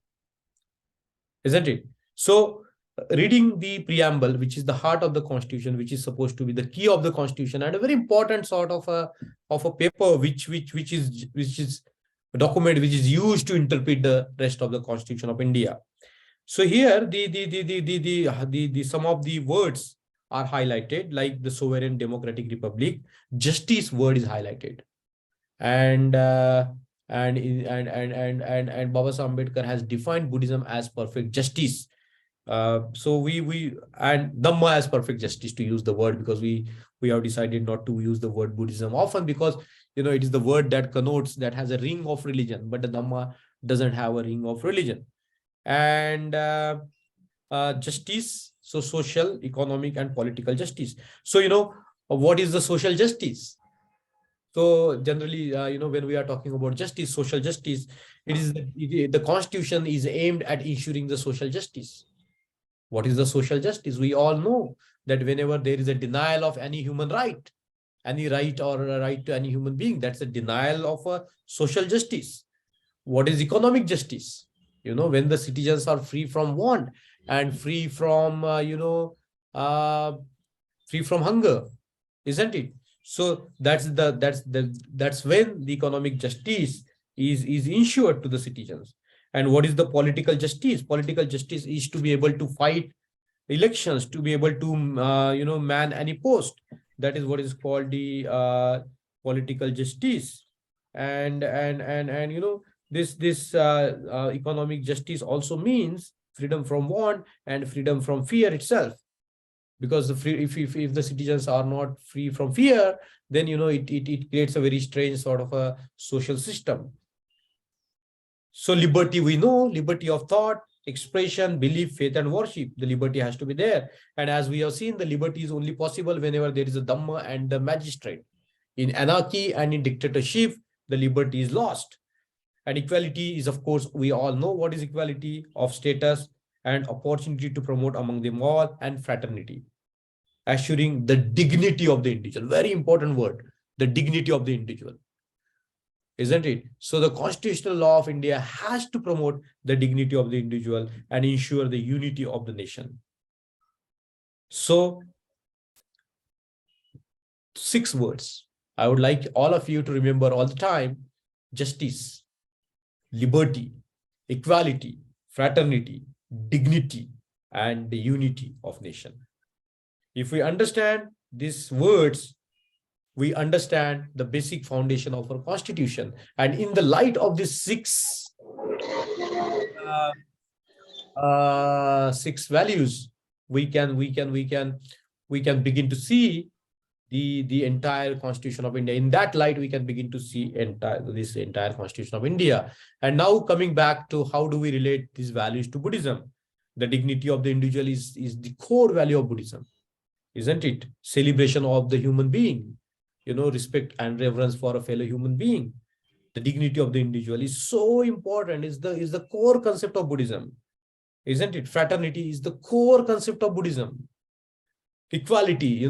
Isn't it? So, reading the preamble, which is the heart of the Constitution, which is supposed to be the key of the Constitution, and a very important sort of a paper which is a document which is used to interpret the rest of the Constitution of India. So here the some of the words are highlighted, like the sovereign democratic republic. Justice word is highlighted, and Baba Sahib Ambedkar has defined Buddhism as perfect justice. So we and Dhamma as perfect justice, to use the word, because we have decided not to use the word Buddhism often, because it is the word that connotes, that has a ring of religion, but the Dhamma doesn't have a ring of religion. And justice, so social, economic, and political justice. So what is the social justice? So generally, when we are talking about justice, social justice, it is the Constitution is aimed at ensuring the social justice. What is the social justice? We all know that whenever there is a denial of any human right, any right or a right to any human being, that's a denial of a social justice. What is economic justice? When the citizens are free from want and free from, free from hunger, isn't it? So that's when the economic justice is ensured to the citizens. And what is the political justice? Political justice is to be able to fight elections, to be able to man any post. That is what is called the political justice. And this economic justice also means freedom from want and freedom from fear itself. Because if the citizens are not free from fear, then it creates a very strange sort of a social system. So liberty, we know, liberty of thought, expression, belief, faith, and worship. The liberty has to be there. And as we have seen, the liberty is only possible whenever there is a Dhamma and the magistrate. In anarchy and in dictatorship, the liberty is lost. And equality is, of course, we all know what is equality of status and opportunity to promote among them all, and fraternity, assuring the dignity of the individual. Very important word, the dignity of the individual. Isn't it? So the constitutional law of India has to promote the dignity of the individual and ensure the unity of the nation. So 6 words I would like all of you to remember all the time: justice, liberty, equality, fraternity, dignity, and the unity of nation. If we understand these words, we understand the basic foundation of our Constitution. And in the light of these 6 values, we can begin to see the entire Constitution of India. In that light, we can begin to see this entire Constitution of India. And now coming back to how do we relate these values to Buddhism? The dignity of the individual is the core value of Buddhism, isn't it? Celebration of the human being, respect and reverence for a fellow human being. The dignity of the individual is so important, is the core concept of Buddhism, isn't it? Fraternity is the core concept of Buddhism. Equality,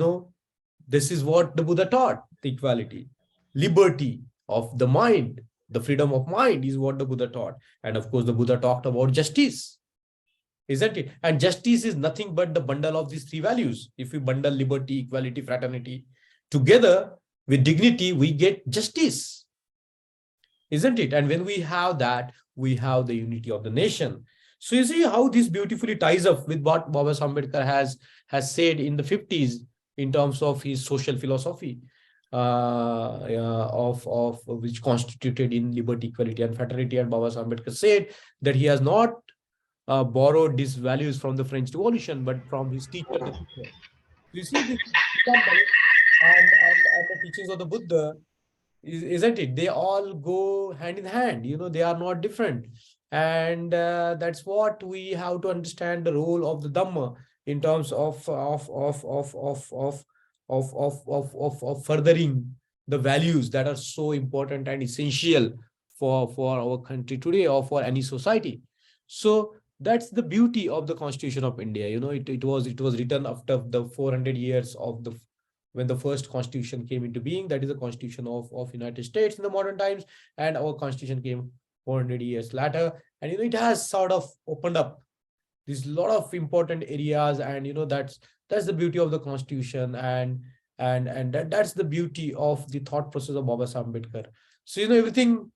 this is what the Buddha taught, the equality. Liberty of the mind, the freedom of mind is what the Buddha taught. And of course, the Buddha talked about justice. isn't it? And justice is nothing but the bundle of these three values. If we bundle liberty, equality, fraternity together with dignity, we get justice, isn't it? And when we have that, we have the unity of the nation. So you see how this beautifully ties up with what Baba Ambedkar has said in the 50s in terms of his social philosophy, of which constituted in liberty, equality, and fraternity. And Baba Ambedkar said that he has not borrowed these values from the French Revolution, but from his teacher, the Buddha. You see this example, and the teachings of the Buddha, isn't it? They all go hand in hand. They are not different, and that's what we have to understand the role of the Dhamma in terms of furthering the values that are so important and essential for our country today or for any society. So that's the beauty of the Constitution of India. It was written after the 400 years of the when the first constitution came into being. That is the Constitution of United States in the modern times, and our constitution came 400 years later. And it has sort of opened up these lot of important areas, and that's the beauty of the constitution, and that's the beauty of the thought process of Baba Ambedkar. So everything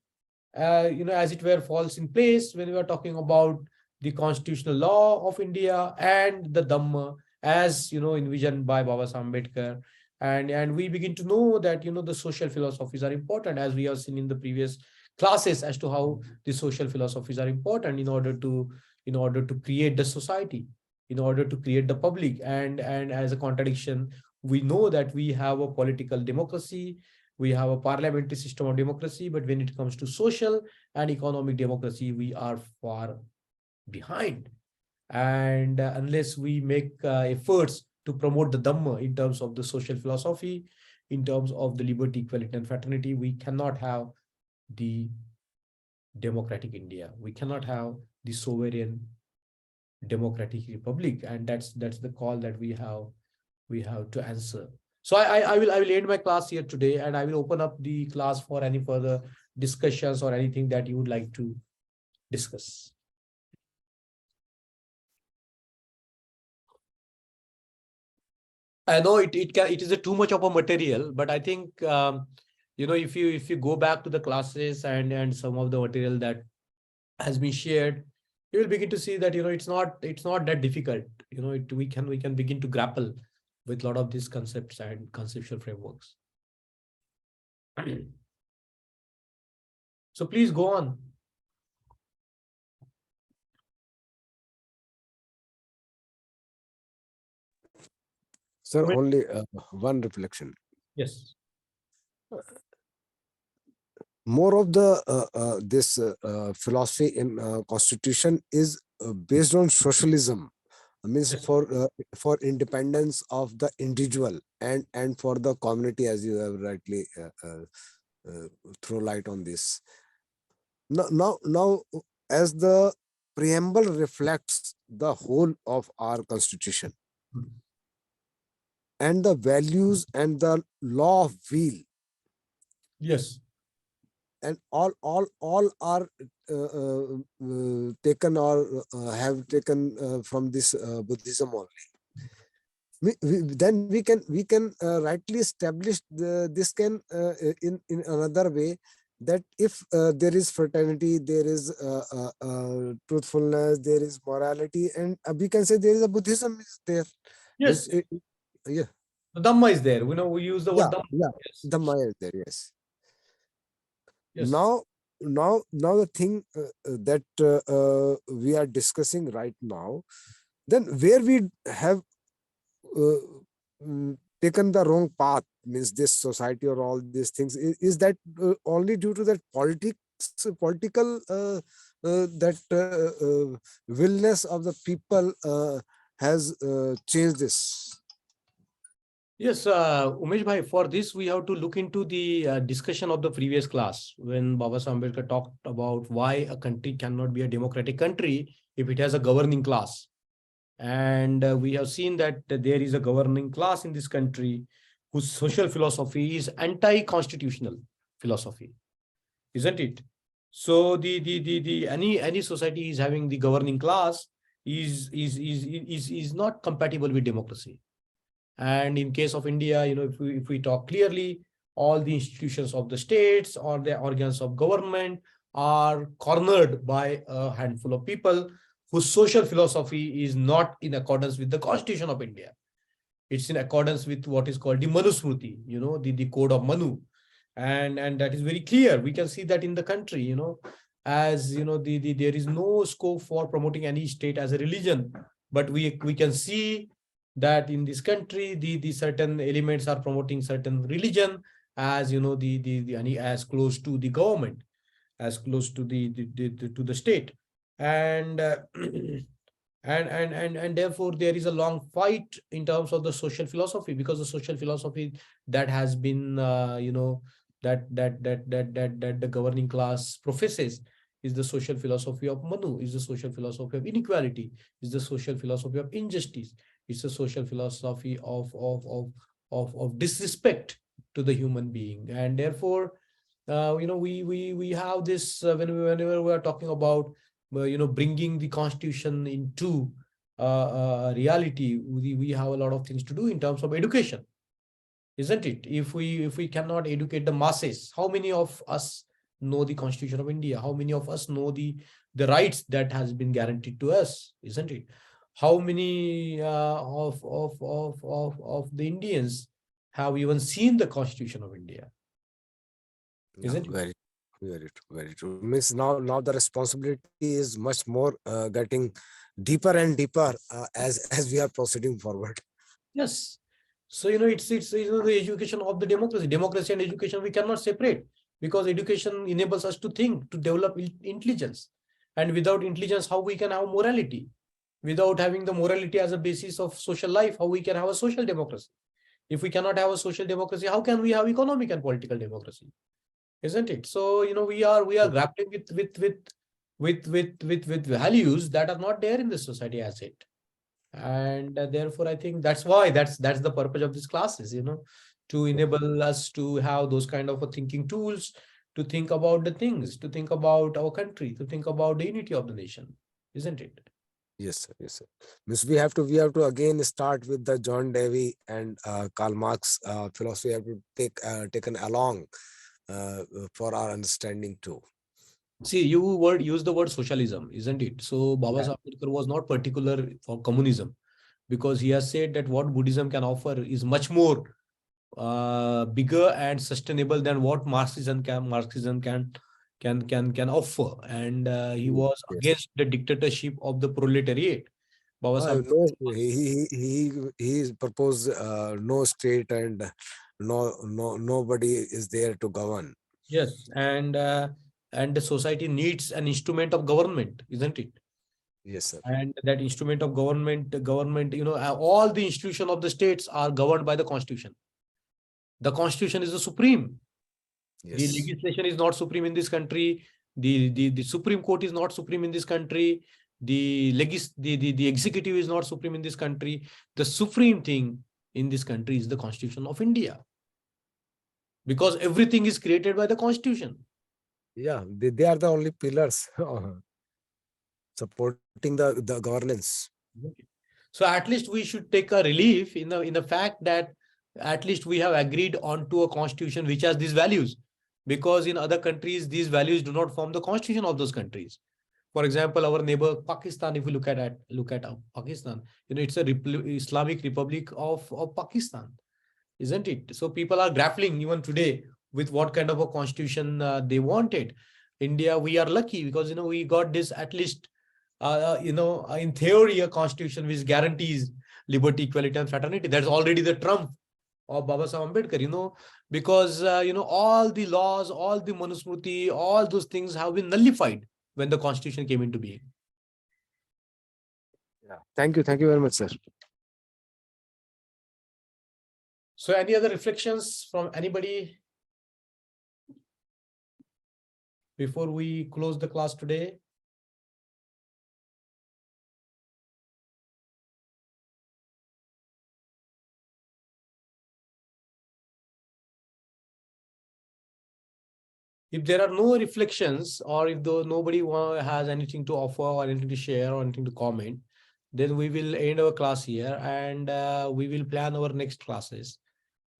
as it were falls in place when we are talking about the constitutional law of India and the Dhamma as envisioned by Baba Ambedkar. And we begin to know that the social philosophies are important, as we have seen in the previous classes, as to how the social philosophies are important in order to create the society, in order to create the public. And as a contradiction, we know that we have a political democracy, we have a parliamentary system of democracy, but when it comes to social and economic democracy, we are far behind. And unless we make efforts to promote the Dhamma in terms of the social philosophy, in terms of the liberty, equality, and fraternity, we cannot have the democratic India. We cannot have the sovereign democratic republic, and that's the call that we have to answer. So I will end my class here today, and I will open up the class for any further discussions or anything that you would like to discuss. I know it is too much of a material, but I think if you go back to the classes and some of the material that has been shared, you will begin to see that it's not that difficult. We can begin to grapple with a lot of these concepts and conceptual frameworks. So please go on. Sir, only one reflection. Yes. More of the this philosophy in Constitution is based on socialism. Means Yes. for independence of the individual and for the community, as you have rightly throw light on this. Now, as the preamble reflects the whole of our Constitution, and the values and the law of will, Yes. and all are taken or have taken from this Buddhism only. Then we can rightly establish this can in another way, that if there is fraternity, there is truthfulness, there is morality, and we can say there is a Buddhism is there. Yes. Yeah. The Dhamma is there. We use the word Dhamma. Yeah. Yes. Dhamma is there. Yes. Yes. Now the thing that we are discussing right now, then where we have taken the wrong path, means this society or all these things, is that only due to that political that willness of the people has changed this. Yes, Umesh bhai, for this we have to look into the discussion of the previous class when Baba Ambedkar talked about why a country cannot be a democratic country if it has a governing class. And we have seen that there is a governing class in this country whose social philosophy is anti-constitutional philosophy, isn't it? So any society is having the governing class is not compatible with democracy. And in case of India, if we talk clearly, all the institutions of the states or the organs of government are cornered by a handful of people whose social philosophy is not in accordance with the Constitution of India. It's in accordance with what is called the Manu Smriti, the code of Manu. And that is very clear. We can see that in the country, as there is no scope for promoting any state as a religion, but we can see that in this country the certain elements are promoting certain religion, as as close to the government, as close to to the state. And and therefore there is a long fight in terms of the social philosophy, because the social philosophy that has been that the governing class professes is the social philosophy of Manu, is the social philosophy of inequality, is the social philosophy of injustice, it's a social philosophy of disrespect to the human being. And therefore we have this whenever we are talking about bringing the constitution into reality, we have a lot of things to do in terms of education, isn't it? If we cannot educate the masses, how many of us know the Constitution of India? How many of us know the rights that has been guaranteed to us, isn't it? How many of the Indians have even seen the Constitution of India, isn't it? Very, very true, very true. Means now the responsibility is much more getting deeper and deeper as we are proceeding forward. Yes. So, it's the education of the democracy. Democracy and education we cannot separate, because education enables us to think, to develop intelligence. And without intelligence, how we can have morality? Without having the morality as a basis of social life, how we can have a social democracy? If we cannot have a social democracy, how can we have economic and political democracy? Isn't it? So, we are grappling with values that are not there in the society as yet. And therefore I think that's why that's the purpose of these classes, to enable us to have those kind of thinking tools, to think about the things, to think about our country, to think about the unity of the nation, isn't it? Yes, sir. Yes, sir. Means we have to again start with the John Dewey and Karl Marx philosophy. Have to taken along for our understanding too. See, you use the word socialism, isn't it? So Baba Sahib Ambedkar was not particular for communism, because he has said that what Buddhism can offer is much more bigger and sustainable than what Marxism can offer. And he was Yes. against the dictatorship of the proletariat. Baba Sahib No, was, he proposed no state and nobody is there to govern. yes, and the society needs an instrument of government, isn't it? Yes, sir. And that instrument of government, all the institutions of the states are governed by the Constitution. The Constitution is the supreme. The Yes. legislation is not supreme in this country. The Supreme Court is not supreme in this country. The executive is not supreme in this country. The supreme thing in this country is the Constitution of India, because everything is created by the Constitution. Yeah, they are the only pillars supporting the governance. So at least we should take a relief in the fact that at least we have agreed on to a constitution which has these values, because in other countries these values do not form the constitution of those countries. For example, our neighbor Pakistan, if we look at Pakistan, it's a Islamic Republic of Pakistan, isn't it? So people are grappling even today with what kind of a constitution they wanted. India, we are lucky because we got this, at least in theory, a constitution which guarantees liberty, equality, and fraternity. That's already the trump of Baba Sahib Ambedkar, because all the laws, all the Manusmriti, all those things have been nullified when the constitution came into being. Yeah. Thank you very much, sir. So any other reflections from anybody before we close the class today? If there are no reflections, or if nobody has anything to offer or anything to share or anything to comment, then we will end our class here, and we will plan our next classes.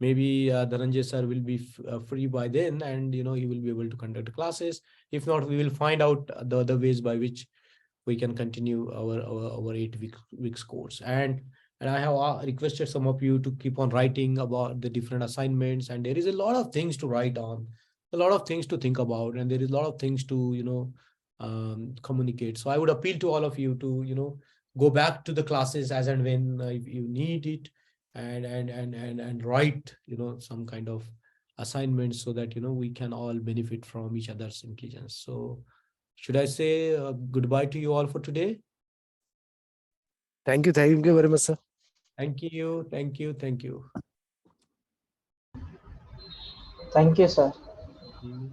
Maybe Dhananjay sir will be free by then, and he will be able to conduct classes. If not, we will find out the other ways by which we can continue our 8 weeks course. And I have requested some of you to keep on writing about the different assignments, and there is a lot of things to write on, a lot of things to think about, and there is a lot of things to communicate. So I would appeal to all of you to go back to the classes as and when if you need it, and write some kind of assignments, so that we can all benefit from each other's intelligence. So should I say goodbye to you all for today? Thank you very much, sir. Thank you. Thank you. Thank you. Thank you, sir. Mm.